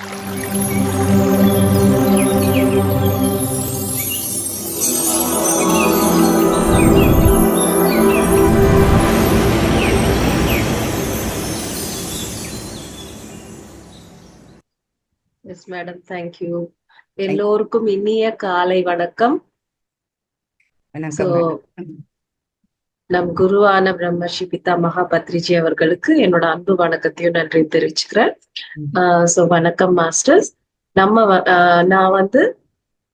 Yes madam, thank you. எல்லோருக்கும் இனிய காலை வணக்கம். நம் குருவான பிரம்மஸ்ரீ பிதாமகா பத்ரிஜி அவர்களுக்கு என்னோட அன்பு வணக்கத்தையும் நன்றி தெரிவிச்சுக்கிறேன். வணக்கம் மாஸ்டர்ஸ். நான் வந்து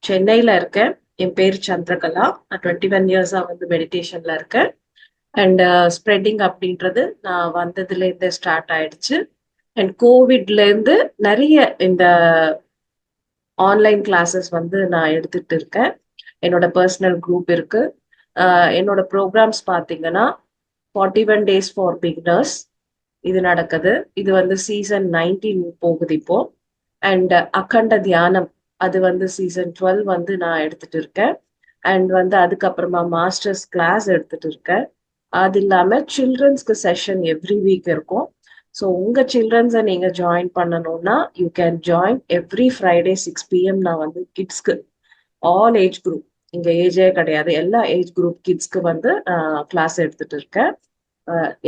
சென்னையில இருக்கேன். என் பேர் சந்திரகலா. நான் 21 இயர்ஸா வந்து மெடிடேஷன்ல இருக்கேன். அண்ட் ஸ்ப்ரெட்டிங் அப்படின்றது நான் வந்ததுல இருந்து ஸ்டார்ட் ஆயிடுச்சு. அண்ட் கோவிட்ல இருந்து நிறைய இந்த ஆன்லைன் கிளாஸஸ் வந்து நான் எடுத்துட்டு இருக்கேன். என்னோட பர்சனல் குரூப் இருக்கு. என்னோட ப்ரோக்ராம்ஸ் பார்த்தீங்கன்னா 41 டேஸ் ஃபார் பிகினர்ஸ் இது நடக்குது. இது வந்து சீசன் 19 போகுது இப்போ. அண்ட் அகண்ட தியானம் அது வந்து சீசன் 12 வந்து நான் எடுத்துட்டு இருக்கேன். அண்ட் வந்து அதுக்கப்புறமா மாஸ்டர்ஸ் கிளாஸ் எடுத்துட்டு இருக்கேன். அது இல்லாம சில்ட்ரன்ஸ்க்கு செஷன் எவ்ரி வீக் இருக்கும். ஸோ உங்க சில்ட்ரன்ஸை நீங்க ஜாயின் பண்ணணும்னா you can join every Friday 6 PM. நான் வந்து கிட்ஸ்க்கு ஆல் ஏஜ் குரூப், இங்க ஏஜே கிடையாது, எல்லா ஏஜ் குரூப் கிட்ஸ்க்கு வந்து கிளாஸ் எடுத்துட்டு இருக்கேன்.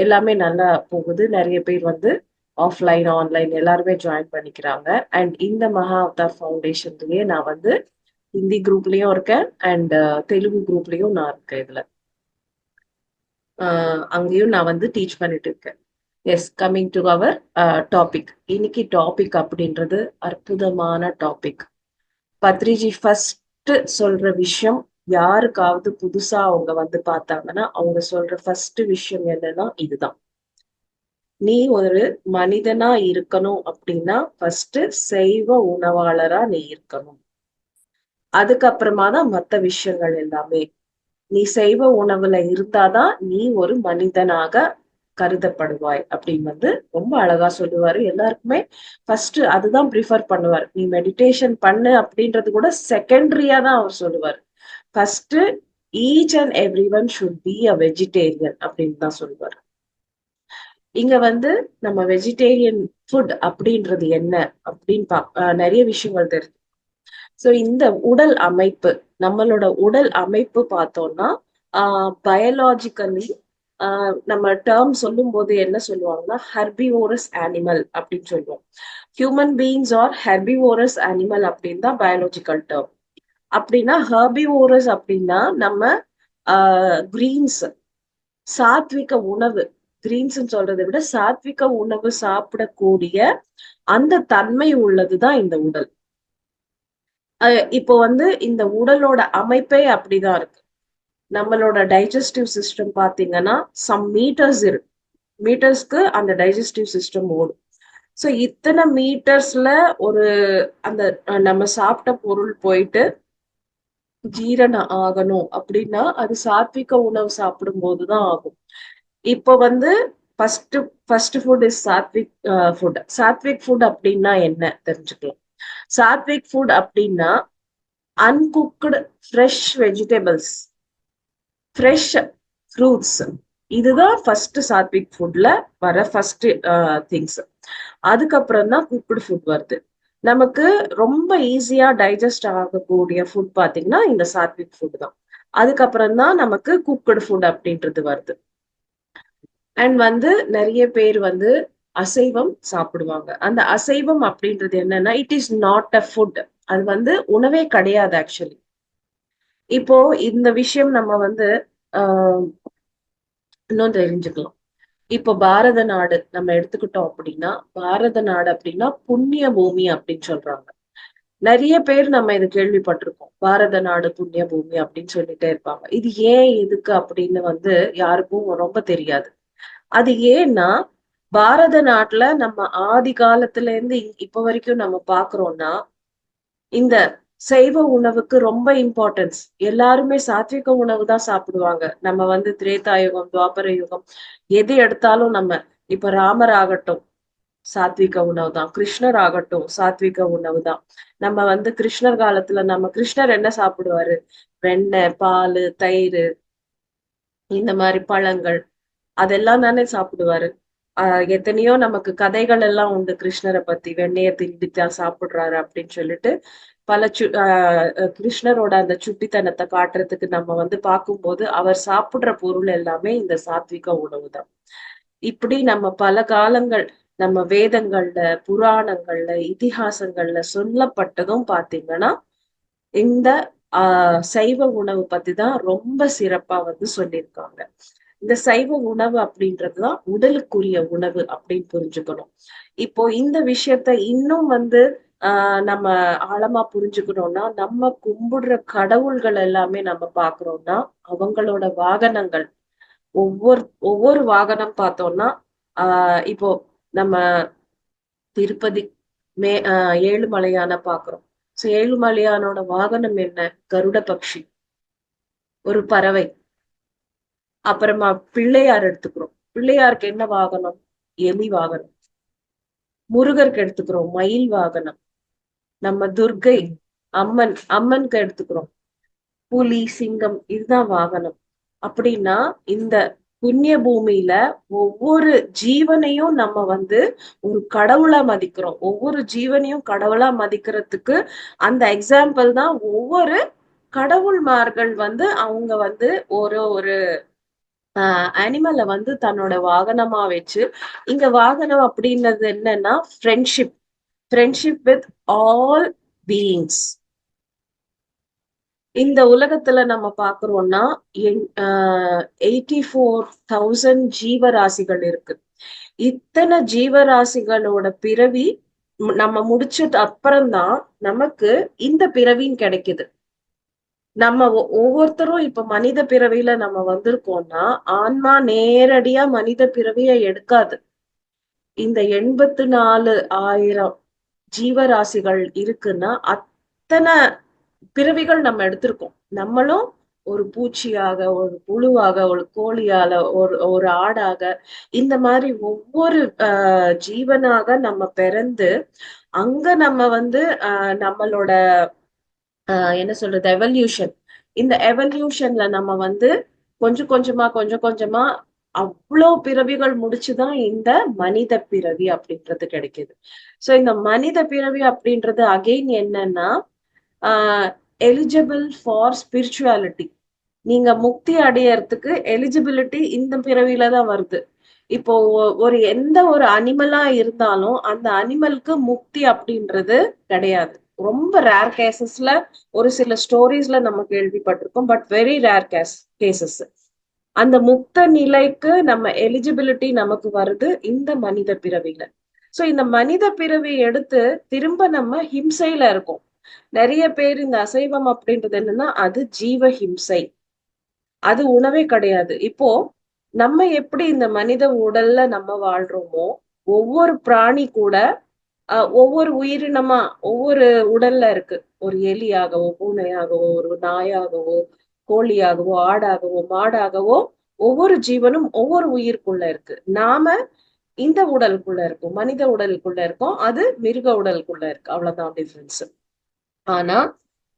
எல்லாமே நல்லா போகுது. நிறைய பேர் வந்து ஆஃப்லைன் ஆன்லைன் எல்லாருமே ஜாயின் பண்ணிக்கிறாங்க. அண்ட் இந்த மகா அவதார் ஃபவுண்டேஷன்லயே நான் வந்து ஹிந்தி குரூப்லயும் இருக்கேன் அண்ட் தெலுங்கு குரூப்லயும் நான் இருக்கேன். இதுல அங்கேயும் நான் வந்து டீச் பண்ணிட்டு இருக்கேன். Yes, coming to our topic. இன்னைக்கு டாபிக் அப்படின்றது அற்புதமான டாபிக். பத்ரிஜி ஃபர்ஸ்ட் சொல்ற விஷயம், யாருக்காவது புதுசா அவங்க வந்து பார்த்தாங்கன்னா அவங்க சொல்ற ஃபர்ஸ்ட் விஷயம் என்னன்னா இதுதான். நீ ஒரு மனிதனா இருக்கணும் அப்படின்னா ஃபர்ஸ்ட் சைவ உணவாளரா நீ இருக்கணும். அதுக்கப்புறமா தான் மற்ற விஷயங்கள் எல்லாமே. நீ சைவ உணவுல இருந்தாதான் நீ ஒரு மனிதனாக கருதப்படுவாய் அப்படின்னு வந்து ரொம்ப அழகா சொல்லுவாரு. எல்லாருக்குமே ஃபர்ஸ்ட் அதுதான் ப்ரிஃபர் பண்ணுவார். நீ மெடிடேஷன் பண்ணு அப்படின்றது கூட செகண்டரியா தான் அவர் சொல்லுவார். First each and every one should be a vegetarian அப்படின்னு தான் சொல்லுவார். இங்க வந்து நம்ம வெஜிடேரியன் ஃபுட் அப்படின்றது என்ன அப்படின்னு நிறைய விஷயங்கள் தெரியும். ஸோ இந்த உடல் அமைப்பு, நம்மளோட உடல் அமைப்பு பார்த்தோம்னா பயாலாஜிக்கலி நம்ம டேர்ம் சொல்லும் போது என்ன சொல்லுவாங்கன்னா ஹெர்பிவோரஸ் அனிமல் அப்படின்னு சொல்லுவோம். Human beings are herbivorous animal அப்படின்னு தான் பயாலஜிக்கல் டேர்ம். அப்படின்னா ஹெர்பிவோரஸ் அப்படின்னா நம்ம கிரீன்ஸ், சாத்விக உணவு, கிரீன்ஸ் சொல்றதை விட சாத்விக உணவு சாப்பிடக்கூடிய அந்த தன்மை உள்ளதுதான் இந்த உடல். இப்போ வந்து இந்த உடலோட அமைப்பே அப்படிதான் இருக்கு. நம்மளோட டைஜஸ்டிவ் சிஸ்டம் பாத்தீங்கன்னா சம் மீட்டர்ஸ் இருக்கு. மீட்டர்ஸ்க்கு அந்த டைஜஸ்டிவ் சிஸ்டம் ஓடும். ஸோ இத்தனை மீட்டர்ஸ்ல ஒரு அந்த நம்ம சாப்பிட்ட பொருள் போயிட்டு ஜீரணம் ஆகணும் அப்படின்னா அது சாத்விக உணவு சாப்பிடும் போதுதான் ஆகும். இப்போ வந்து first food is Satwik food. Satwik food அப்படின்னா என்ன தெரிஞ்சுக்கலாம். சாத்விக் ஃபுட் அப்படின்னா uncooked fresh vegetables, fresh fruits, இதுதான் ஃபர்ஸ்ட் சாத்விக் ஃபுட்ல வர ஃபர்ஸ்ட் திங்ஸ். அதுக்கப்புறம் தான் குக்டு ஃபுட் வருது. நமக்கு ரொம்ப ஈஸியா டைஜஸ்ட் ஆகக்கூடிய ஃபுட் பாத்தீங்கன்னா இந்த சாத்விக் ஃபுட் தான். அதுக்கப்புறம் தான் நமக்கு குக்டு ஃபுட் அப்படின்றது வருது. அண்ட் வந்து நிறைய பேர் வந்து அசைவம் சாப்பிடுவாங்க. அந்த அசைவம் அப்படின்றது என்னன்னா it is not a food. அது வந்து உணவே கிடையாது ஆக்சுவலி. இப்போ இந்த விஷயம் நம்ம வந்து இன்னும் தெரிஞ்சுக்கலாம். இப்போ பாரத நாடு நம்ம எடுத்துக்கிட்டோம் அப்படின்னா, பாரத நாடு அப்படின்னா புண்ணிய பூமி அப்படின்னு சொல்றாங்க. நிறைய பேர் நம்ம இது கேள்விப்பட்டிருக்கோம். பாரத நாடு புண்ணிய பூமி அப்படின்னு சொல்லிட்டே இருப்பாங்க. இது ஏன் எதுக்கு அப்படின்னு வந்து யாருக்கும் ரொம்ப தெரியாது. அது ஏன்னா பாரத நாட்டுல நம்ம ஆதி காலத்துல இருந்து இப்ப வரைக்கும் நம்ம பாக்குறோம்னா இந்த சைவ உணவுக்கு ரொம்ப இம்பார்ட்டன்ஸ். எல்லாருமே சாத்விக உணவு தான் சாப்பிடுவாங்க. நம்ம வந்து திரேதா யுகம், துவாபர யுகம் எது எடுத்தாலும் நம்ம இப்ப ராமர் ஆகட்டும் சாத்விக உணவு தான், கிருஷ்ணர் ஆகட்டும் சாத்விக உணவு தான். நம்ம வந்து கிருஷ்ணர் காலத்துல நம்ம கிருஷ்ணர் என்ன சாப்பிடுவாரு? வெண்ணெய், பால், தயிர், இந்த மாதிரி பழங்கள் அதெல்லாம் தானே சாப்பிடுவாரு. எத்தனையோ நமக்கு கதைகள் எல்லாம் உண்டு கிருஷ்ணரை பத்தி, வெண்ணெய திருடித்தான் சாப்பிடுறாரு அப்படின்னு சொல்லிட்டு பல கிருஷ்ணரோட அந்த சுட்டித்தனத்தை காட்டுறதுக்கு நம்ம வந்து பார்க்கும்போது அவர் சாப்பிடுற பொருள் எல்லாமே இந்த சாத்விக உணவு தான். இப்படி நம்ம பல காலங்கள் நம்ம வேதங்கள்ல, புராணங்கள்ல, இதிகாசங்கள்ல சொல்லப்பட்டதும் பாத்தீங்கன்னா இந்த சைவ உணவு பத்தி தான் ரொம்ப சிறப்பா வந்து சொல்லியிருக்காங்க. இந்த சைவ உணவு அப்படின்றதுதான் உடலுக்குரிய உணவு அப்படின்னு புரிஞ்சுக்கணும். இப்போ இந்த விஷயத்த இன்னும் வந்து நம்ம ஆழமா புரிஞ்சுக்கணும்னா, நம்ம கும்பிடுற கடவுள்கள் எல்லாமே நம்ம பாக்குறோம்னா, அவங்களோட வாகனங்கள் ஒவ்வொரு ஒவ்வொரு வாகனம் பார்த்தோம்னா, இப்போ நம்ம திருப்பதி ஏழுமலையான பாக்குறோம். சோ ஏழுமலையானோட வாகனம் என்ன? கருட பக்ஷி, ஒரு பறவை. அப்புறமா பிள்ளையார் எடுத்துக்கிறோம். பிள்ளையாருக்கு என்ன வாகனம்? எலி வாகனம். முருகருக்கு எடுத்துக்கிறோம் மயில் வாகனம். நம்ம துர்க்கை அம்மனுக்கு எடுத்துக்கிறோம் புலி, சிங்கம், இதுதான் வாகனம். அப்படின்னா இந்த புண்ணிய பூமியில ஒவ்வொரு ஜீவனையும் நம்ம வந்து ஒரு கடவுளா மதிக்கிறோம். ஒவ்வொரு ஜீவனையும் கடவுளா மதிக்கிறதுக்கு அந்த எக்ஸாம்பிள் தான் ஒவ்வொரு கடவுள்மார்கள் வந்து அவங்க வந்து ஒரு ஒரு அனிமலை வந்து தன்னோட வாகனமா வச்சு, இங்க வாகனம் அப்படின்றது என்னன்னா friendship. Friendship with all beings. இந்த உலகத்துல நம்ம பாக்குறோம்னா 84,000 ஜீவராசிகள் இருக்கு. இத்தனை ஜீவராசிகளோட பிறவி நம்ம முடிச்சது அப்புறம்தான் நமக்கு இந்த பிறவின்னு கிடைக்குது. நம்ம ஒவ்வொருத்தரும் இப்ப மனித பிறவியில நம்ம வந்திருக்கோம்னா ஆன்மா நேரடியா மனித பிறவியை எடுக்காது. இந்த 84,000 ஜீவராசிகள் இருக்குன்னா அத்தனை பிறவிகள் நம்ம எடுத்திருக்கோம். நம்மளும் ஒரு பூச்சியாக, ஒரு புழுவாக, ஒரு கோழியால, ஒரு ஒரு ஆடாக, இந்த மாதிரி ஒவ்வொரு ஜீவனாக நம்ம பிறந்து அங்க நம்ம வந்து நம்மளோட என்ன சொல்றது எவல்யூஷன். இந்த எவல்யூஷன்ல நம்ம வந்து கொஞ்சம் கொஞ்சமா அவ்வளோ பிறவிகள் முடிச்சுதான் இந்த மனித பிறவி அப்படின்றது கிடைக்குது. சோ இந்த மனித பிறவி அப்படின்றது அகைன் என்னன்னா எலிஜிபிள் ஃபார் ஸ்பிரிச்சுவாலிட்டி. நீங்க முக்தி அடையறதுக்கு எலிஜிபிலிட்டி இந்த பிறவில தான் வருது. இப்போ ஒரு எந்த ஒரு அனிமலா இருந்தாலும் அந்த அனிமலுக்கு முக்தி அப்படின்றது கிடையாது. ரொம்ப ரேர் கேசஸ்ல ஒரு சில ஸ்டோரிஸ்ல நம்ம கேள்விப்பட்டிருக்கோம். But very rare cases. அந்த முக்த நிலைக்கு நம்ம எலிஜிபிலிட்டி நமக்கு வருது இந்த மனித பிறவில. சோ இந்த மனித பிறவி எடுத்து திரும்ப நம்ம ஹிம்சையில இருக்கோம். நிறைய பேர் இந்த அசைவம் அப்படின்றது என்னன்னா அது ஜீவ ஹிம்சை. அது உணவே கிடையாது. இப்போ நம்ம எப்படி இந்த மனித உடல்ல நம்ம வாழ்றோமோ, ஒவ்வொரு பிராணி கூட ஒவ்வொரு உயிரினமா ஒவ்வொரு உடல்ல இருக்கு. ஒரு எலியாகவோ, பூனையாகவோ, ஒரு நாயாகவோ, கோழியாகவோ, ஆடாகவோ, மாடாகவோ ஒவ்வொரு ஜீவனும் ஒவ்வொரு உயிருக்குள்ள இருக்கு. நாம இந்த உடலுக்குள்ள இருக்கோம். மனித உடலுக்குள்ள இருக்கோம். அது மிருக உடலுக்குள்ள இருக்கு. அவ்வளவுதான் டிஃபரன்ஸ். ஆனா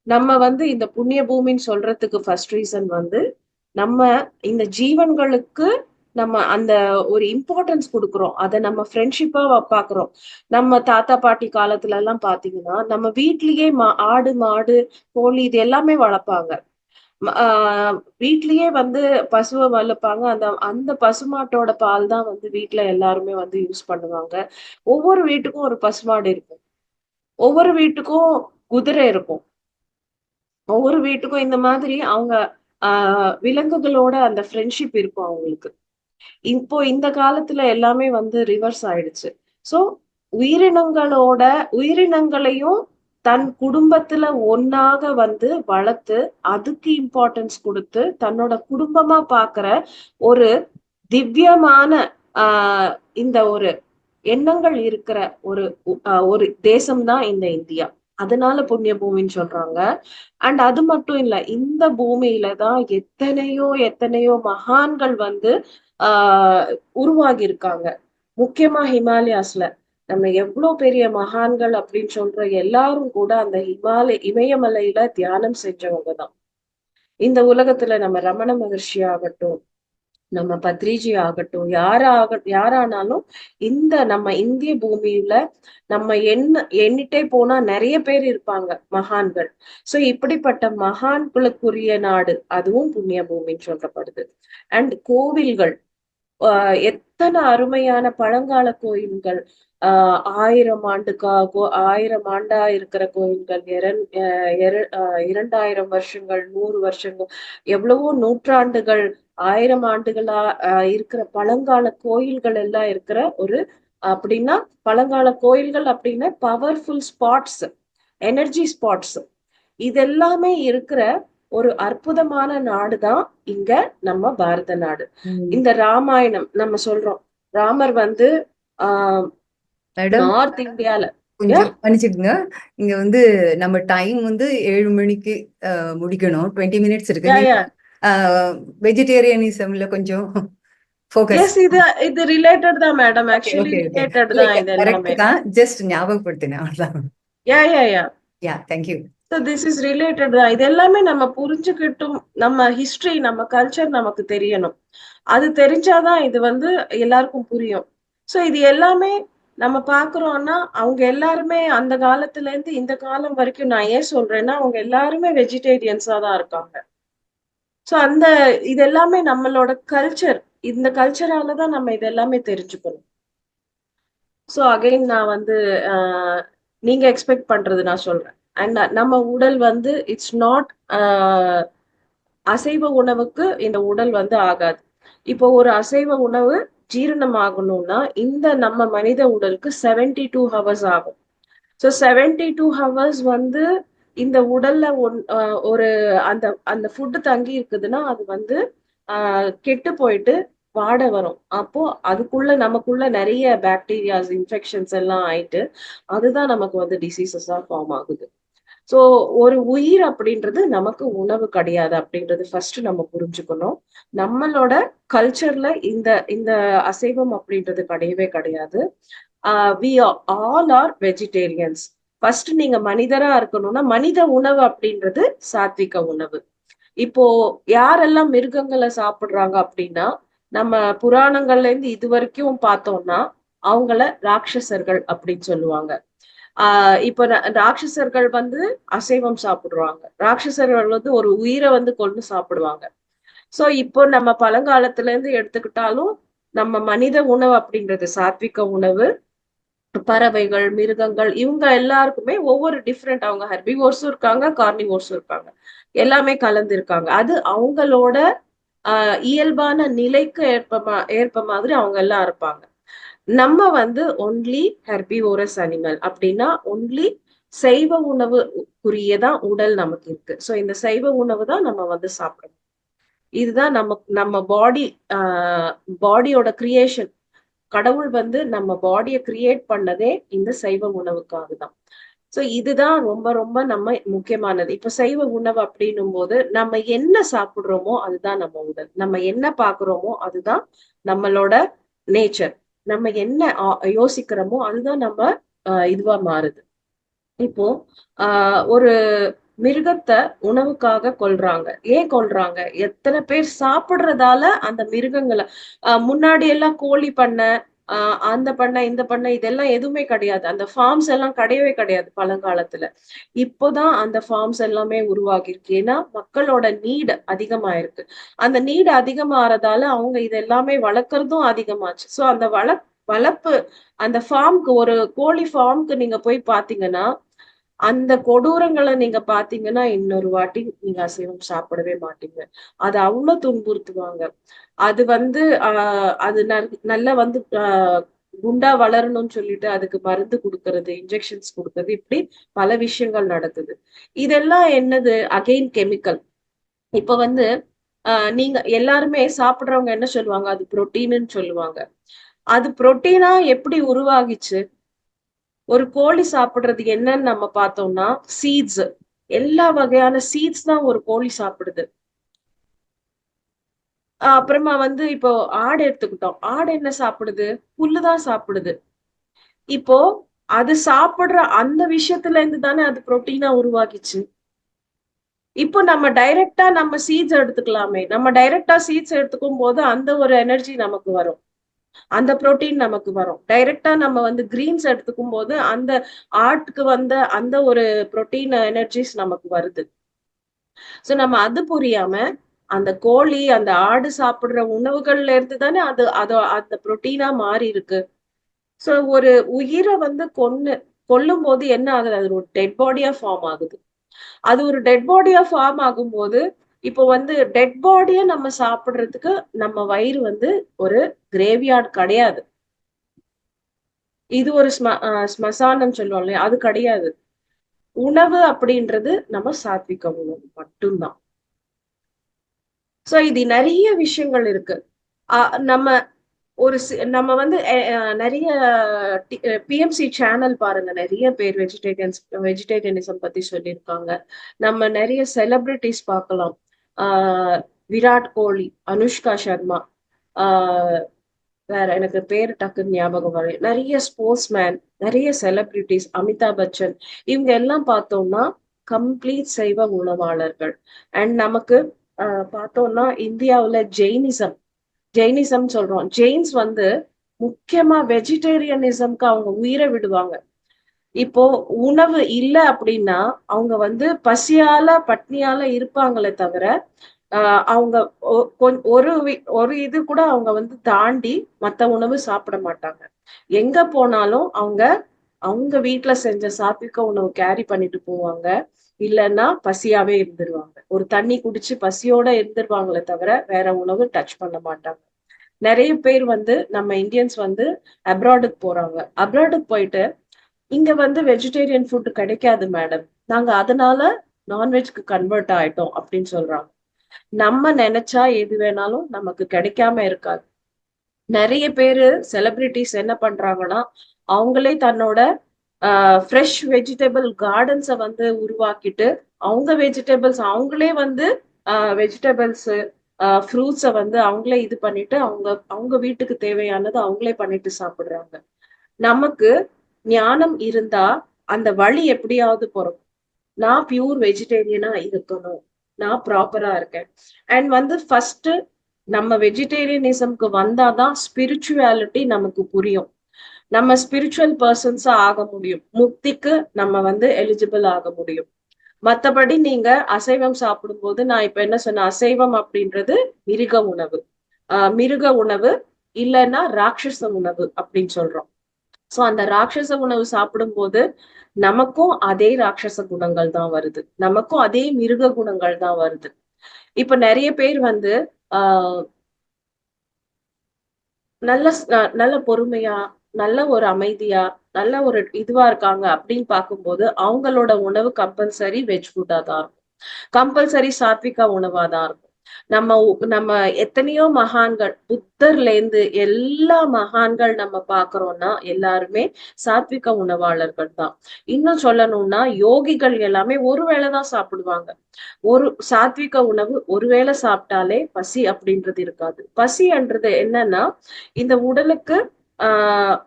நம்ம வந்து இந்த புண்ணிய பூமின்னு சொல்றதுக்கு ஃபர்ஸ்ட் ரீசன் வந்து நம்ம இந்த ஜீவன்களுக்கு நம்ம அந்த ஒரு இம்பார்ட்டன்ஸ் கொடுக்குறோம். அதை நம்ம ஃப்ரெண்ட்ஷிப்பா பாக்குறோம். நம்ம தாத்தா பாட்டி காலத்துல எல்லாம் பாத்தீங்கன்னா நம்ம வீட்லயே ஆடு, மாடு, கோழி இது எல்லாமே வளர்ப்பாங்க. ஆஹ் வீட்லயே வந்து பசுவை வளர்ப்பாங்க. அந்த அந்த பசுமாட்டோட பால் தான் வந்து வீட்டுல எல்லாருமே வந்து யூஸ் பண்ணுவாங்க. ஒவ்வொரு வீட்டுக்கும் ஒரு பசுமாடு இருக்கும். ஒவ்வொரு வீட்டுக்கும் குதிரை இருக்கும். ஒவ்வொரு வீட்டுக்கும் இந்த மாதிரி அவங்க விலங்குகளோட அந்த ஃப்ரெண்ட்ஷிப் இருக்கும் அவங்களுக்கு. இப்போ இந்த காலத்துல எல்லாமே வந்து ரிவர்ஸ் ஆயிடுச்சு. சோ உயிரினங்களோட உயிரினங்களையும் தன் குடும்பத்துல ஒன்னாக வந்து வளர்த்து அதுக்கு இம்பார்ட்டன்ஸ் கொடுத்து தன்னோட குடும்பமா பாக்குற ஒரு திவ்யமான இந்த ஒரு எண்ணங்கள் இருக்கிற ஒரு ஒரு தேசம்தான் இந்த இந்தியா. அதனால புண்ணிய பூமின்னு சொல்றாங்க. அண்ட் அது மட்டும் இல்ல, இந்த பூமியில தான் எத்தனையோ எத்தனையோ மகான்கள் வந்து ஆஹ் உருவாகி இருக்காங்க. முக்கியமா ஹிமாலயாஸ்ல நம்ம எவ்வளவு பெரிய மகான்கள் அப்படின்னு சொல்ற எல்லாரும் கூட அந்த இமயமலையில தியானம் செஞ்சவங்க தான். இந்த உலகத்துல நம்ம ரமண மகர்ஷி ஆகட்டும், நம்ம பத்ரிஜி ஆகட்டும், யாரானாலும் இந்த நம்ம இந்திய பூமியில நம்ம எண்ணிட்டே போனா நிறைய பேர் இருப்பாங்க மகான்கள். சோ இப்படிப்பட்ட மகான்களுக்குரிய நாடு, அதுவும் புண்ணிய பூமின்னு சொல்லப்படுது. அண்ட் கோவில்கள், எத்தனை அருமையான பழங்கால கோயில்கள், 1000 ஆண்டா இருக்கிற கோயில்கள், 2000 வருஷங்கள், 100 வருஷங்கள், எவ்வளவோ நூற்றாண்டுகள், 1000 ஆண்டுகளா இருக்கிற பழங்கால கோயில்கள் எல்லாம் இருக்கிற ஒரு, அப்படின்னா பழங்கால கோயில்கள் அப்படின்னா பவர்ஃபுல் ஸ்பாட்ஸ், எனர்ஜி ஸ்பாட்ஸ், இதெல்லாமே இருக்கிற ஒரு அற்புதமான நாடுதான் இங்க நம்ம பாரத நாடு. இந்த ராமாயணம் நம்ம சொல்றோம், ராமர் வந்து ஆஹ் நார்த் இந்தியால, கொஞ்சம் மன்னிச்சுக்குங்க. இங்க வந்து நம்ம டைம் வந்து 7 மணிக்கு முடிக்கணும். 20 மினிட்ஸ் இருக்கு. நீங்க வெஜிடேரியனிசம்ல கொஞ்சம் ஃபோக்கஸ். இது ரிலேட்டட் தான் madam, okay actually okay okay. Related இல்ல தான் இது கரெக்ட் எல்லாமே. தான். ஜஸ்ட் ஞாபகப்படுத்தினேன் அவ்வளவுதான். Yeah yeah yeah yeah thank you. So this is related தான். இது எல்லாமே நம்ம புரிஞ்சுக்கிட்டும், நம்ம ஹிஸ்டரி, நம்ம கல்ச்சர் நமக்கு தெரியணும். அது தெரிஞ்சாதான் இது வந்து எல்லாருக்கும் புரியும். சோ இது எல்லாமே நம்ம பாக்குறோம்னா, அவங்க எல்லாருமே அந்த காலத்துல இருந்து இந்த காலம் வரைக்கும், நான் ஏன் சொல்றேன்னா அவங்க எல்லாருமே வெஜிடேரியன்ஸா தான் இருக்காங்க. சோ இது எல்லாமே நம்மளோட கல்ச்சர். இந்த கல்ச்சராலதான் நம்ம இது எல்லாமே தெரிஞ்சுக்கணும். சோ அகைன் நான் வந்து நீங்க எக்ஸ்பெக்ட் பண்றது நான் சொல்றேன். அண்ட் நம்ம உடல் வந்து இட்ஸ் நாட், அசைவ உணவுக்கு இந்த உடல் வந்து ஆகாது. இப்போ ஒரு அசைவ உணவு ஜீரணம் ஆகணும்னா இந்த நம்ம மனித உடலுக்கு 72 ஹவர்ஸ் ஆகும். ஸோ 72 ஹவர்ஸ் வந்து இந்த உடல்ல ஒரு அந்த அந்த ஃபுட்டு தங்கி இருக்குதுன்னா அது வந்து கெட்டு போயிட்டு வாடை வரும். அப்போ அதுக்குள்ள நமக்குள்ள நிறைய பாக்டீரியாஸ், இன்ஃபெக்ஷன்ஸ் எல்லாம் ஆயிட்டு அதுதான் நமக்கு வந்து டிசீசஸா ஃபார்ம் ஆகுது. சோ ஒரு உயிர் அப்படின்றது நமக்கு உணவு கிடையாது அப்படின்றது ஃபர்ஸ்ட் நம்ம புரிஞ்சுக்கணும். நம்மளோட கல்ச்சர்ல இந்த இந்த அசைவம் அப்படின்றது கிடையவே கிடையாது. We all are vegetarians. First நீங்க மனிதரா இருக்கணும்னா மனித உணவு அப்படின்றது சாத்விக உணவு. இப்போ யாரெல்லாம் மிருகங்களை சாப்பிடுறாங்க அப்படின்னா, நம்ம புராணங்கள்ல இருந்து இது வரைக்கும் பார்த்தோம்னா அவங்கள ராட்சசர்கள் அப்படின்னு சொல்லுவாங்க. இப்ப ராட்சசர்கள் வந்து அசைவம் சாப்பிடுவாங்க. ராட்சசர்கள் வந்து ஒரு உயிரை வந்து கொண்டு சாப்பிடுவாங்க. சோ இப்போ நம்ம பழங்காலத்துல இருந்து எடுத்துக்கிட்டாலும் நம்ம மனித உணவு அப்படின்றது சாத்விக உணவு. பறவைகள், மிருகங்கள், இவங்க எல்லாருக்குமே ஒவ்வொரு டிஃப்ரெண்ட், அவங்க ஹெர்பிவோர்ஸும் இருக்காங்க, கார்னிவோர்ஸும் இருக்காங்க, எல்லாமே கலந்து இருக்காங்க. அது அவங்களோட இயல்பான நிலைக்கு ஏற்ப மாதிரி அவங்க எல்லாம் இருப்பாங்க. நம்ம வந்து ஒன்லி ஹெர்பிவோரஸ் அனிமல் அப்படின்னா ஒன்லி சைவ உணவுக்குரியதான் உடல் நமக்கு இருக்கு. சோ இந்த சைவ உணவு தான் நம்ம வந்து சாப்பிடணும். இதுதான் நம்ம பாடியோட கிரியேஷன். கடவுள் வந்து நம்ம பாடியை கிரியேட் பண்ணதே இந்த சைவ உணவுக்காக தான். சோ இதுதான் ரொம்ப ரொம்ப நம்ம முக்கியமானது. இப்ப சைவ உணவு அப்படின்னும் போது நம்ம என்ன சாப்பிடுறோமோ அதுதான் நம்ம உடல். நம்ம என்ன பாக்குறோமோ அதுதான் நம்மளோட நேச்சர். நம்ம என்ன யோசிக்கிறோமோ அதுதான் நம்ம இதுவா மாறுது. இப்போ ஒரு மிருகத்தை உணவுக்காக கொல்றாங்க. ஏன் கொல்றாங்க? எத்தனை பேர் சாப்பிடுறதால அந்த மிருகங்களை, முன்னாடி எல்லாம் கோழி பண்ணை, அந்த பண்ணை, இந்த பண்ணை, இதெல்லாம் எதுவுமே கிடையாது. அந்த ஃபார்ம்ஸ் எல்லாம் கிடையவே கிடையாது பழங்காலத்துல. இப்போதான் அந்த ஃபார்ம்ஸ் எல்லாமே உருவாகிருக்கு. ஏன்னா மக்களோட நீட் அதிகமாயிருக்கு. அந்த நீட் அதிகமாறதால அவங்க இது எல்லாமே வளர்க்கறதும் அதிகமாச்சு. சோ அந்த வளர்ப்பு, அந்த ஃபார்முக்கு, ஒரு கோழி ஃபார்முக்கு நீங்க போய் பாத்தீங்கன்னா அந்த கொடூரங்களை நீங்க பாத்தீங்கன்னா இன்னொரு வாட்டி நீங்க அசைவம் சாப்பிடவே மாட்டீங்க. அது அவ்வளவு துன்புறுத்துவாங்க. அது வந்து அது நல்லா வந்து குண்டா வளரணும்னு சொல்லிட்டு அதுக்கு மருந்து கொடுக்கறது, இன்ஜெக்ஷன்ஸ் கொடுக்கறது, இப்படி பல விஷயங்கள் நடக்குது. இதெல்லாம் என்னது? Again chemical. இப்ப வந்து நீங்க எல்லாருமே சாப்பிடுறவங்க என்ன சொல்லுவாங்க? அது புரோட்டீன்னு சொல்லுவாங்க. அது புரோட்டீனா எப்படி உருவாகிச்சு? ஒரு கோழி சாப்பிடுறது என்னன்னு நம்ம பார்த்தோம்னா சீட்ஸ், எல்லா வகையான சீட்ஸ் தான் ஒரு கோழி சாப்பிடுது. அப்புறமா வந்து இப்போ ஆடு எடுத்துக்கிட்டோம். ஆடு என்ன சாப்பிடுது? புல்லுதான் சாப்பிடுது. இப்போ அது சாப்பிடுற அந்த விஷயத்துல இருந்து தானே அது புரோட்டீனா உருவாகிச்சு. இப்போ நம்ம டைரக்டா நம்ம சீட்ஸ் எடுத்துக்கலாமே. நம்ம டைரக்டா சீட்ஸ் எடுத்துக்கும் போது அந்த ஒரு எனர்ஜி நமக்கு வரும். அந்த புரோட்டீன் நமக்கு வரும். டைரக்டா நம்ம வந்து கிரீன்ஸ் எடுத்துக்கும் போது அந்த ஆர்ட்க்கு வந்த அந்த ஒரு புரோட்டீன் எனர்ஜிஸ் நமக்கு வருது. சோ நம்ம அது புரியாம அந்த கோழி, அந்த ஆடு சாப்பிடுற உணவுகள்ல இருந்து தானே அந்த புரோட்டீனா மாறி இருக்கு. சோ ஒரு உயிர வந்து கொல்லும்போது என்ன ஆகுது? அது ஒரு டெட் பாடியா ஃபார்ம் ஆகுது. அது ஒரு டெட் பாடியா ஃபார்ம் ஆகும்போது, இப்போ வந்து டெட் பாடிய நம்ம சாப்பிடுறதுக்கு நம்ம வயிறு வந்து ஒரு கிரேவ்யார்ட் கிடையாது. இது ஒரு ஸ்மசானம் சொல்லுவோம் இல்லையா? அது கிடையாது. உணவு அப்படின்றது நம்ம சாத்விக உணவு மட்டும் தான். சோ இது நெறைய விஷயங்கள் இருக்கு. அ நம்ம நம்ம வந்து நெறைய பிஎம்சி சேனல் பாருங்க. நெறைய பேர் வெஜிடேரியனிசம் பத்தி சொல்லியிருக்காங்க. நம்ம நெறைய செலிபிரிட்டீஸ் பார்க்கலாம். ஆ விராட் கோலி, அனுஷ்கா சர்மா, ஆ வேற எனக்கு பேரு டக்குன்னு ஞாபகம் வரல. நெறைய ஸ்போர்ட்ஸ் மேன், நெறைய செலிபிரிட்டீஸ், அமிதாப் பச்சன் இவங்க எல்லாம் பார்த்தோம்னா, கம்ப்ளீட் சைவ உணவாளர்கள். அண்ட் நமக்கு அ பார்த்தோம்னா இந்தியாவுல ஜெயினிசம் சொல்றோம். ஜெயின்ஸ் வந்து முக்கியமா வெஜிடேரியனிசம்க்கு அவங்க உயிரை விடுவாங்க. இப்போ உணவு இல்ல அப்படின்னா, அவங்க வந்து பசியால, பட்னியால இருப்பாங்களே தவிர, அவங்க ஒ கொஞ் ஒரு இது கூட அவங்க வந்து தாண்டி மத்த உணவு சாப்பிட மாட்டாங்க. எங்க போனாலும் அவங்க, அவங்க வீட்ல செஞ்ச சாத்விக உணவு கேரி பண்ணிட்டு போவாங்க. இல்லன்னா பசியாவே இருந்துருவாங்க. ஒரு தண்ணி குடிச்சு பசியோட இருந்துருவாங்களே தவிர, வேற உணவு டச் பண்ண மாட்டாங்க. நெறைய பேர் வந்து நம்ம இந்தியன்ஸ் வந்து அப்ராடுக்கு போறாங்க. அப்ராடுக்கு போயிட்டு, "இங்க வந்து வெஜிடேரியன் ஃபுட் கிடைக்காது மேடம். நாங்க அதனால நான்வெஜ்க்கு கன்வெர்ட் ஆயிட்டோம்" அப்படின்னு சொல்றாங்க. நம்ம நெனைச்சா எது வேணாலும் நமக்கு கிடைக்காம இருக்காது. நெறைய பேரு செலிபிரிட்டீஸ் என்ன பண்றாங்கன்னா, அவங்களே தன்னோட ஃப்ரெஷ் வெஜிடபிள் கார்டன்ஸ வந்து உருவாக்கிட்டு, அவங்க வெஜிடபிள்ஸ் அவங்களே வந்து வெஜிடபிள்ஸு, ஃப்ரூட்ஸ வந்து அவங்களே இது பண்ணிட்டு, அவங்க அவங்க வீட்டுக்கு தேவையானது அவங்களே பண்ணிட்டு சாப்பிடுறாங்க. நமக்கு ஞானம் இருந்தா, அந்த வழி எப்படியாவது பொறக்கும். நான் பியூர் வெஜிடேரியனா இருக்கணும். நான் ப்ராப்பரா இருக்கேன். அண்ட் வந்து ஃபர்ஸ்ட் நம்ம வெஜிடேரியனிசம்க்கு வந்தா தான் ஸ்பிரிச்சுவாலிட்டி நமக்கு புரியும். நம்ம ஸ்பிரிச்சுவல் பெர்சன்ஸா ஆக முடியும். முக்திக்கு நம்ம வந்து எலிஜிபிள் ஆக முடியும். மத்தபடி நீங்க அசைவம் சாப்பிடும்போது நான் இப்ப என்ன சொன்னேன், அசைவம் அப்படின்றது மிருக உணவு. மிருக உணவு இல்லன்னா ராட்சச உணவு அப்படின்னு சொல்றோம். சோ அந்த ராட்சச உணவு சாப்பிடும்போது நமக்கும் அதே ராட்சச குணங்கள் தான் வருது. நமக்கும் அதே மிருக குணங்கள் தான் வருது. இப்ப நெறைய பேர் வந்து ஆஹ் நல்ல பொறுமையா, நல்ல ஒரு அமைதியா, நல்ல ஒரு இதுவா இருக்காங்க அப்படின்னு பார்க்கும்போது, அவங்களோட உணவு கம்பல்சரி வெஜ் ஃபுட்டா தான் இருக்கும். கம்பல்சரி சாத்விக உணவா தான் இருக்கும். நம்ம எத்தனையோ மகான்கள், புத்தர்லேருந்து எல்லா மகான்கள் நம்ம பார்க்கிறோம்னா, எல்லாருமே சாத்விக உணவாளர்கள் தான். இன்னும் சொல்லணும்னா, யோகிகள் எல்லாமே ஒரு வேளை தான் சாப்பிடுவாங்க. ஒரு சாத்விக உணவு ஒரு வேளை சாப்பிட்டாலே பசி அப்படின்றது இருக்காது. பசின்றது என்னன்னா, இந்த உடலுக்கு ஆஹ்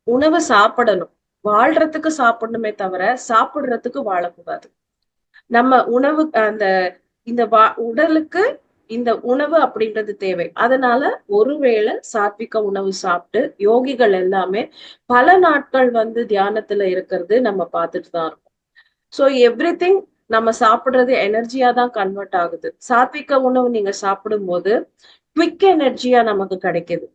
உணவு சாப்பிடணும். வாழ்றதுக்கு சாப்பிடணுமே தவிர, சாப்பிடுறதுக்கு வாழக்கூடாது. நம்ம உணவு இந்த உடலுக்கு இந்த உணவு அப்படின்றது தேவை. அதனால ஒருவேளை சாத்விக உணவு சாப்பிட்டு யோகிகள் எல்லாமே பல நாட்கள் வந்து தியானத்துல இருக்கிறது நம்ம பார்த்துட்டு தான் இருக்கோம். சோ எவ்ரிதிங் நம்ம சாப்பிடுறது எனர்ஜியா தான் கன்வெர்ட் ஆகுது. சாத்விக உணவு நீங்க சாப்பிடும்போது குவிக் எனர்ஜியா நமக்கு கிடைக்குது.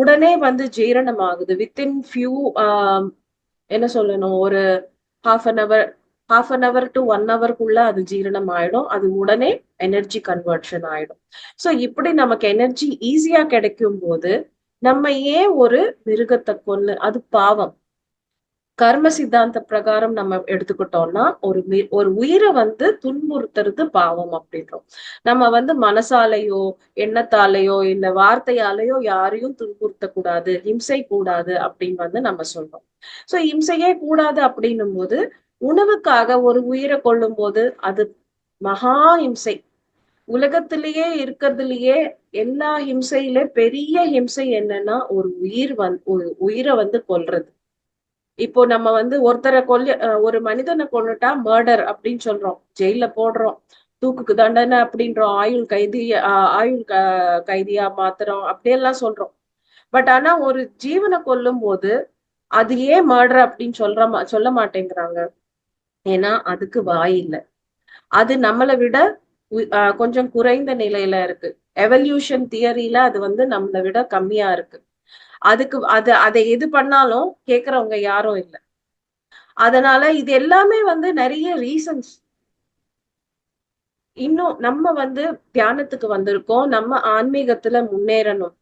உடனே வந்து ஜீரணம் ஆகுது. வித்தின் ஃபியூ என்ன சொல்லணும், ஒரு ஹாஃப் அன் அவர் டு 1 ஹவர்க்குள்ள அது ஜீரணம் ஆயிடும். அது உடனே எனர்ஜி கன்வர்ஷன் ஆயிடும். சோ இப்படி நமக்கு எனர்ஜி ஈஸியா கிடைக்கும் போது நம்ம ஏன் ஒரு மிருகத்தை கொன்னு, அது பாவம். கர்ம சித்தாந்த பிரகாரம் நம்ம எடுத்துக்கிட்டோம்னா ஒரு உயிரை வந்து துன்புறுத்துறது பாவம் அப்படின்றோம். நம்ம வந்து மனசாலையோ எண்ணத்தாலேயோ இல்ல வார்த்தையாலேயோ யாரையும் துன்புறுத்த கூடாது, இம்சை கூடாது அப்படின்னு வந்து நம்ம சொல்றோம். சோ இம்சையே கூடாது அப்படின்னும் போது உணவுக்காக ஒரு உயிரை கொல்லும் போது அது மகா இம்சை. உலகத்திலேயே இருக்கிறதுலயே எல்லா ஹிம்சையில பெரிய ஹிம்சை என்னன்னா ஒரு உயிரை வந்து கொல்றது. இப்போ நம்ம வந்து ஒருத்தரை ஒரு மனிதனை கொன்னுட்டா மர்டர் அப்படின்னு சொல்றோம், ஜெயில போடுறோம், தூக்குக்கு தண்டனை அப்படின்றோம், கைதியா மாத்துறோம், அப்படியெல்லாம் சொல்றோம். பட் ஆனா ஒரு ஜீவனை கொல்லும் போது அது ஏன் மர்டர் அப்படின்னு சொல்ல மாட்டேங்கிறாங்க. ஏன்னா அதுக்கு வாய் இல்லை. அது நம்மளை விட கொஞ்சம் குறைந்த நிலையில இருக்கு. எவல்யூஷன் தியரியில அது வந்து நம்மளை விட கம்மியா இருக்கு. அதை எது பண்ணாலும் கேக்குறவங்க யாரும் இல்லை. அதனால இது எல்லாமே வந்து நிறைய ரீசன்ஸ். இன்னும் நம்ம வந்து தியானத்துக்கு வந்திருக்கோம், நம்ம ஆன்மீகத்துல முன்னேறணும்,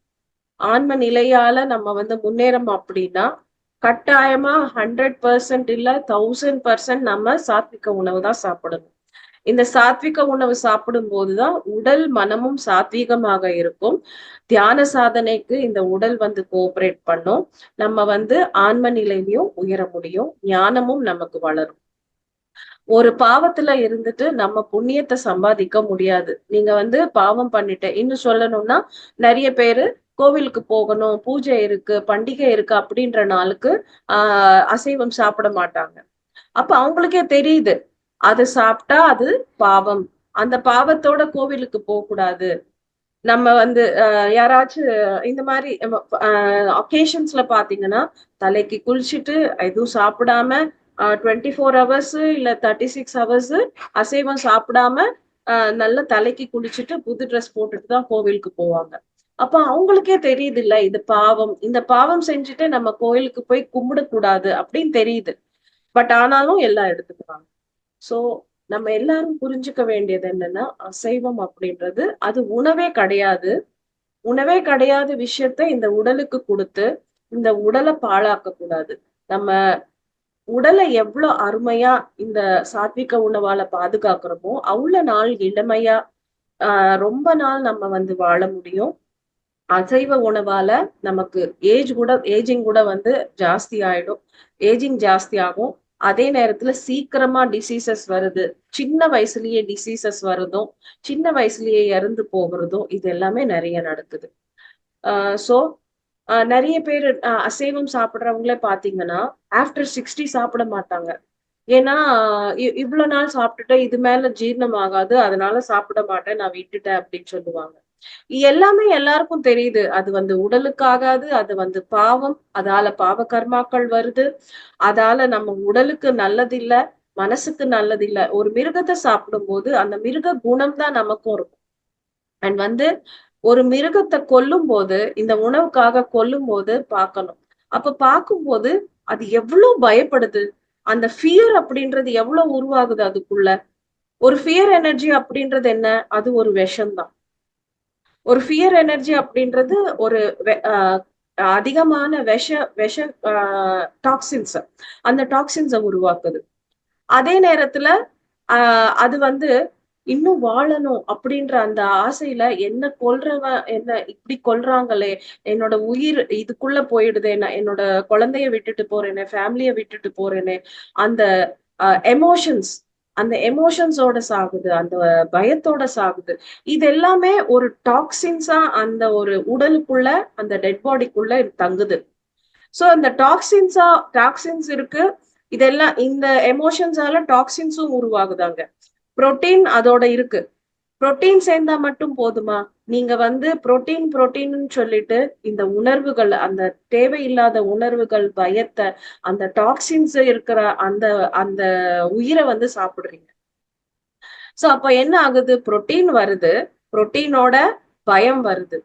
ஆன்ம நிலையால நம்ம வந்து முன்னேறோம் அப்படின்னா கட்டாயமா 100% இல்ல 1000% நம்ம சாத்விக உணவு தான் சாப்பிடணும். இந்த சாத்விக உணவு சாப்பிடும் போதுதான் உடல் மனமும் சாத்வீகமாக இருக்கும். தியான சாதனைக்கு இந்த உடல் வந்து கோஆபரேட் பண்ணும். நம்ம வந்து ஆன்ம நிலையிலையும் உயர முடியும், ஞானமும் நமக்கு வளரும். ஒரு பாவத்துல இருந்துட்டு நம்ம புண்ணியத்தை சம்பாதிக்க முடியாது. நீங்க வந்து பாவம் பண்ணிட்ட, இன்னும் சொல்லணும்னா நிறைய பேரு கோவிலுக்கு போகணும், பூஜை இருக்கு, பண்டிகை இருக்கு அப்படின்ற நாளுக்கு அசைவம் சாப்பிட மாட்டாங்க. அப்ப அவங்களுக்கே தெரியுது அது சாப்பிட்டா அது பாவம், அந்த பாவத்தோட கோவிலுக்கு போக கூடாது. நம்ம வந்து யாராச்சும் இந்த மாதிரி ஒகேஷன்ஸ்ல பாத்தீங்கன்னா தலைக்கு குளிச்சுட்டு எதுவும் சாப்பிடாம 24 ஹவர்ஸ் இல்ல 36 ஹவர்ஸ் அசைவம் சாப்பிடாம நல்ல தலைக்கு குளிச்சுட்டு புது ட்ரெஸ் போட்டுட்டு தான் கோவிலுக்கு போவாங்க. அப்ப அவங்களுக்கே தெரியுது இல்ல இது பாவம், இந்த பாவம் செஞ்சுட்டு நம்ம கோயிலுக்கு போய் கும்பிடக்கூடாது அப்படின்னு தெரியுது. பட் ஆனாலும் எல்லாம் எடுத்துக்கிறாங்க. சோ நம்ம எல்லாரும் புரிஞ்சுக்க வேண்டியது என்னன்னா, அசைவம் அப்படின்றது அது உணவே கிடையாது. உணவே கிடையாத விஷயத்த இந்த உடலுக்கு கொடுத்து இந்த உடலை பாழாக்க கூடாது. நம்ம உடலை எவ்வளவு அருமையா இந்த சாத்விக உணவால பாதுகாக்கிறோமோ அவ்வளவு நாள் இளமையா ரொம்ப நாள் நம்ம வந்து வாழ முடியும். அசைவ உணவால நமக்கு ஏஜிங் கூட வந்து ஜாஸ்தி ஆயிடும், ஏஜிங் ஜாஸ்தி ஆகும். அதே நேரத்துல சீக்கிரமா டிசீசஸ் வருது, சின்ன வயசுலயே டிசீசஸ் வருதும், சின்ன வயசுலயே இறந்து போகிறதும், இது எல்லாமே நிறைய நடக்குது. சோ நிறைய பேர் அசைவம் சாப்பிடுறவங்களே பாத்தீங்கன்னா ஆஃப்டர் 60 சாப்பிட மாட்டாங்க. ஏன்னா இவ்வளவு நாள் சாப்பிட்டுட்டு இது மேல ஜீரணம் ஆகாது, அதனால சாப்பிட மாட்டேன், நான் விட்டுட்டேன் அப்படின்னு சொல்லுவாங்க. எல்லாமே எல்லாருக்கும் தெரியுது அது வந்து உடலுக்கு ஆகாது, அது வந்து பாவம், அதால பாவ கர்மாக்கள் வருது, அதால நம்ம உடலுக்கு நல்லதில்ல, மனசுக்கு நல்லதில்ல. ஒரு மிருகத்தை சாப்பிடும் போது அந்த மிருக குணம் தான் நமக்கும் இருக்கும். அண்ட் வந்து ஒரு மிருகத்தை கொல்லும் போது, இந்த உணவுக்காக கொல்லும் போது பார்க்கணும். அப்ப பார்க்கும்போது அது எவ்வளவு பயப்படுது, அந்த ஃபியர் அப்படின்றது எவ்வளவு உருவாகுது அதுக்குள்ள. ஒரு ஃபியர் எனர்ஜி அப்படின்றது என்ன, அது ஒரு விஷம் தான். ஒரு ஃபியர் எனர்ஜி அப்படின்றது ஒரு அதிகமான விஷ விஷ டாக்ஸின்ஸ், அந்த டாக்ஸின்ஸை உருவாக்குது. அதே நேரத்துல அது வந்து இன்னும் வாழணும் அப்படின்ற அந்த ஆசையில என்ன கொல்றவன் என்ன இப்படி கொல்றாங்களே, என்னோட உயிர் இதுக்குள்ள போயிடுதே, என்னோட குழந்தைய விட்டுட்டு போறேனே, ஃபேமிலிய விட்டுட்டு போறேனே, அந்த எமோஷன்ஸ், அந்த எமோஷன்ஸோட சாகுது, அந்த பயத்தோட சாகுது. இது எல்லாமே ஒரு டாக்ஸின்ஸா அந்த ஒரு உடலுக்குள்ள, அந்த டெட் பாடிக்குள்ள தங்குது. சோ அந்த டாக்ஸின்ஸ் இருக்கு. இதெல்லாம் இந்த எமோஷன்ஸால டாக்ஸின்ஸும் உருவாகுதாங்க. புரோட்டீன் அதோட இருக்கு. புரோட்டீன் சேர்ந்தா மட்டும் போதுமா? நீங்க வந்து புரோட்டீன் சொல்லிட்டு இந்த உணர்வுகள், அந்த தேவையில்லாத உணர்வுகள், பயத்தை, அந்த டாக்ஸின்ஸ் இருக்கிற அந்த அந்த உயிரை வந்து சாப்பிடுறீங்க. சோ அப்ப என்ன ஆகுது? புரோட்டீன் வருது, புரோட்டீனோட பயம் வருது,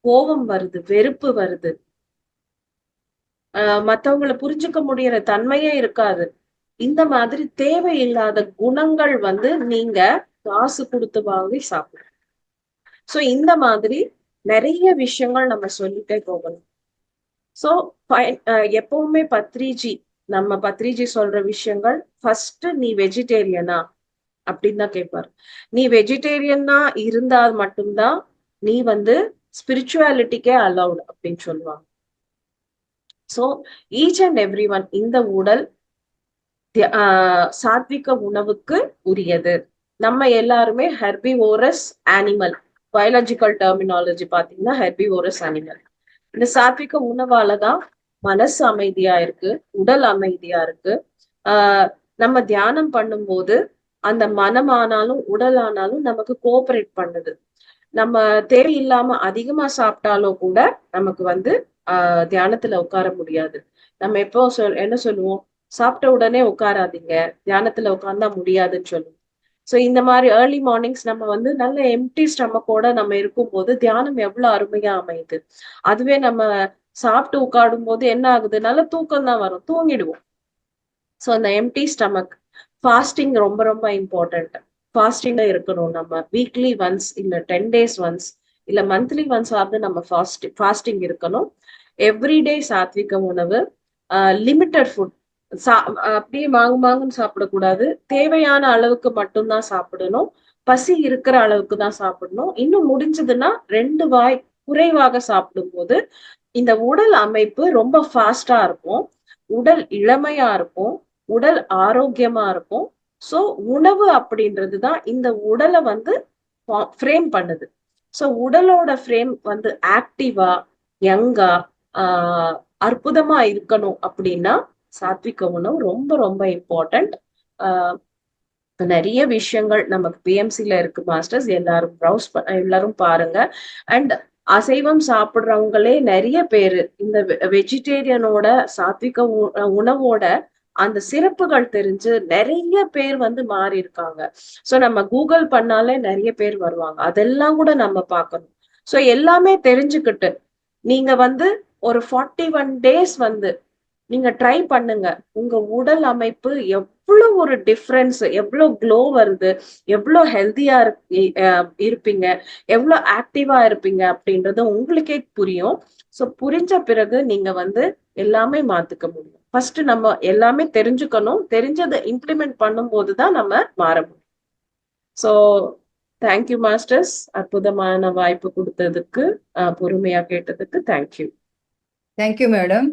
கோபம் வருது, வெறுப்பு வருது, மத்தவங்களை புரிஞ்சுக்க முடியற தன்மையே இருக்காது. இந்த மாதிரி தேவையில்லாத குணங்கள் வந்து நீங்க காசு கொடுத்து வாங்கி சாப்பிடுங்க. சோ இந்த மாதிரி நிறைய விஷயங்கள் நம்ம சொல்லிட்டே போகணும். சோ எப்பவுமே நம்ம பத்ரிஜி சொல்ற விஷயங்கள், ஃபர்ஸ்ட் நீ வெஜிடேரியனா அப்படின்னு தான் கேட்பாரு. நீ வெஜிடேரியனா இருந்தால் மட்டும்தான் நீ வந்து ஸ்பிரிச்சுவாலிட்டிக்கே அலவுட் அப்படின்னு சொல்லுவாங்க. So each and every one இந்த உடல் சாத்விக உணவுக்கு உரியது. நம்ம எல்லாருமே ஹெர்பிவோரஸ் அனிமல், பயாலஜிக்கல் டெர்மினாலஜி பாத்தீங்கன்னா ஹெர்பிவோரஸ் அனிமல். இந்த சாத்விக உணவாலதான் மனசு அமைதியா இருக்கு, உடல் அமைதியா இருக்கு. நம்ம தியானம் பண்ணும்போது அந்த மனமானாலும் உடல் ஆனாலும் நமக்கு கோஆபரேட் பண்ணுது. நம்ம தேவையில்லாம அதிகமா சாப்பிட்டாலும் கூட நமக்கு தியானத்துல உட்கார முடியாது. நம்ம எப்போ என்ன சொல்லுவோம், சாப்பிட்ட உடனே உட்காராதீங்க, தியானத்துல உட்கார்ந்தா முடியாதுன்னு சொல்லுவோம். சோ இந்த மாதிரி ஏர்லி மார்னிங்ஸ் நம்ம நல்ல எம்டி ஸ்டமக்கோட நம்ம இருக்கும்போது தியானம் எவ்வளவு அருமையா அமையுது. அதுவே நம்ம சாப்பிட்டு உட்காரும் போது என்ன ஆகுது, நல்ல தூக்கம் தான் வரும், தூங்கிடுவோம். சோ அந்த எம்டி ஸ்டமக் ஃபாஸ்டிங் ரொம்ப ரொம்ப இம்பார்ட்டன்ட். ஃபாஸ்டிங்ல இருக்கணும். நம்ம வீக்லி ஒன்ஸ் இல்ல 10 days ஒன்ஸ் இல்ல மந்த்லி ஒன்ஸ் ஆகுது நம்ம ஃபாஸ்டிங் இருக்கணும். எவ்ரிடே சாத்விக உணவு, லிமிட்டட் ஃபுட். அப்படியே மாங்குன்னு சாப்பிடக்கூடாது. தேவையான அளவுக்கு மட்டும்தான் சாப்பிடணும். பசி இருக்கிற அளவுக்கு தான் சாப்பிடணும். இன்னும் முடிஞ்சதுன்னா 2 வாய் குறைவாக சாப்பிடும்போது இந்த உடல் அமைப்பு ரொம்ப ஃபாஸ்டா இருக்கும், உடல் இளமையா இருக்கும், உடல் ஆரோக்கியமா இருக்கும். சோ உணவு அப்படின்றதுதான் இந்த உடலை ஃப்ரேம் பண்ணுது. சோ உடலோட ஃப்ரேம் ஆக்டிவா, யங்கா, அற்புதமா இருக்கணும் அப்படின்னா சாத்விக உணவு ரொம்ப ரொம்ப இம்பார்ட்டன்ட். நிறைய விஷயங்கள் நமக்கு பிஎம்சில இருக்கு மாஸ்டர்ஸ். எல்லாரும் பாருங்க. அண்ட் அசைவம் சாப்பிடுறவங்களே நிறைய பேரு இந்த வெஜிடேரியனோட சாத்விக உணவோட அந்த சிறப்புகள் தெரிஞ்சு நிறைய பேர் மாறி இருக்காங்க. சோ நம்ம கூகுள் பண்ணாலே நிறைய பேர் வருவாங்க. அதெல்லாம் கூட நம்ம பார்க்கணும். சோ எல்லாமே தெரிஞ்சுக்கிட்டு நீங்க ஒரு 41 days நீங்க ட்ரை பண்ணுங்க. உங்க உடல் அமைப்பு எவ்வளவு ஒரு டிஃபரன்ஸ், எவ்வளவு க்ளோ வருது, எவ்வளவு ஹெல்தியா இருப்பீங்க, எவ்வளவு ஆக்டிவா இருப்பீங்க அப்படின்றது உங்களுக்கே புரியும். சோ புரிஞ்ச பிறகு நீங்க எல்லாமே மாத்துக்க முடியும். ஃபர்ஸ்ட் நம்ம எல்லாமே தெரிஞ்சுக்கணும். தெரிஞ்சதை இம்ப்ளிமெண்ட் பண்ணும் போதுதான் நம்ம மாற முடியும். So thank you masters. அற்புதமான வாய்ப்பு கொடுத்ததுக்கு, பொறுமையா கேட்டதுக்கு தேங்க்யூ. Thank you madam.